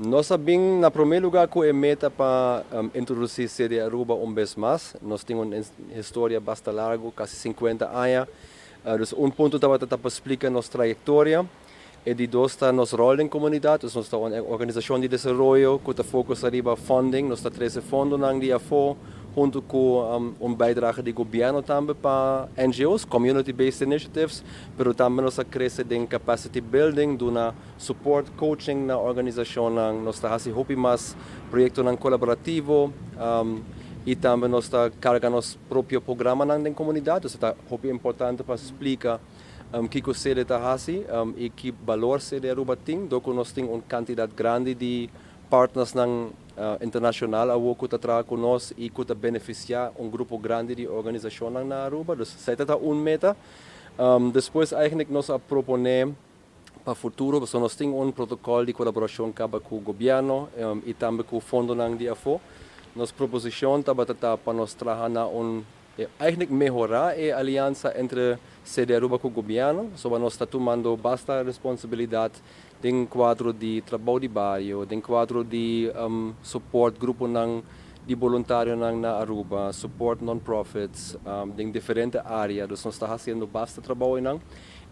Nós sabemos, na primeiro lugar, que é meta para introduzir CD Aruba vez mais. Nós temos uma história bastante larga, quase 50 anos. Então, ponto para explicar nossa trajetória. E de dois, nosso rol em comunidade. Nós temos uma organização de desenvolvimento que focusa em funding. Nós temos 13 fundos na DIAFO, junto com bijdrage do governo também para NGOs, community-based initiatives, mas também nós crescemos em capacity building, dando support, coaching na organização. Nós temos mais projetos colaborativos e também nós carregamos nosso próprio programa na comunidade. Isso é muito importante para explicar que o CD está fazendo e que valor CD Aruba tem. Então, nós temos uma quantidade grande de partners internacional que trabalham conosco e que beneficiar grupo grande de organizações na Aruba. Então, essa é meta. Depois, eigentlich, nós proponemos para o futuro, nós temos protocolo de colaboração com o governo e também com o fundo de DIAFO. Nossa proposição está para nós trabalhar eigentlich melhorar a aliança entre CD Aruba com o governo. Nós estamos tomando bastante responsabilidade em quadro de trabalho de bairro, em quadro de suporte grupo de voluntários na Aruba, suporte non-profits, em diferentes áreas. Nós estamos fazendo bastante trabalho.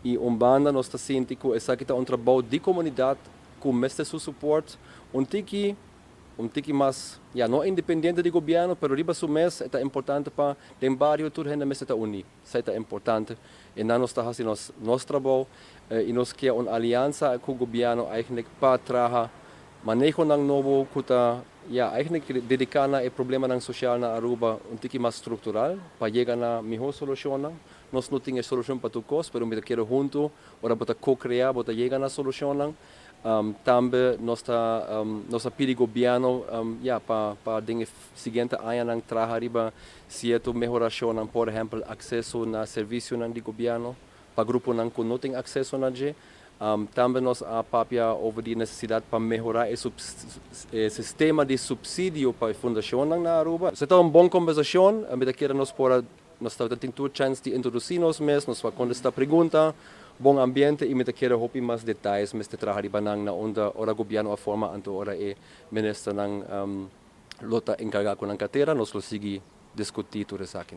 E banda nós estamos sentindo que esse aqui é trabalho de comunidade com mestre seu suporte, tiki mais, não independente do governo, mas riba su mês é importante para o bairro tudo ainda mais unido. Isso é importante. E nós estamos fazendo nosso trabalho e nós queremos uma aliança com o governo para trabalhar manejo novo que está dedicado ao problema social na Aruba tiki mais estrutural para chegar a melhor solução. Nós não temos solução para tudo, mas nós queremos juntos, para co-criar, para chegar a solução. Também nós pedimos ao governo para o seguinte ano trabalhar certa melhoração, por exemplo, acesso a serviços do governo para grupos que não têm acesso a ele. Também nós falamos sobre a necessidade para melhorar o sistema de subsídio para a fundação na Aruba. Isso é uma boa conversação, nós temos a chance de introduzir-nos mesmos, nós vamos contestar perguntas. Bom ambiente e me quero hopi mais detalhes mas trabalhar banang na onda ora governo a forma anto ora ministro nang lota encarregado com a carteira nós lo sigi discutir tudo isso aqui.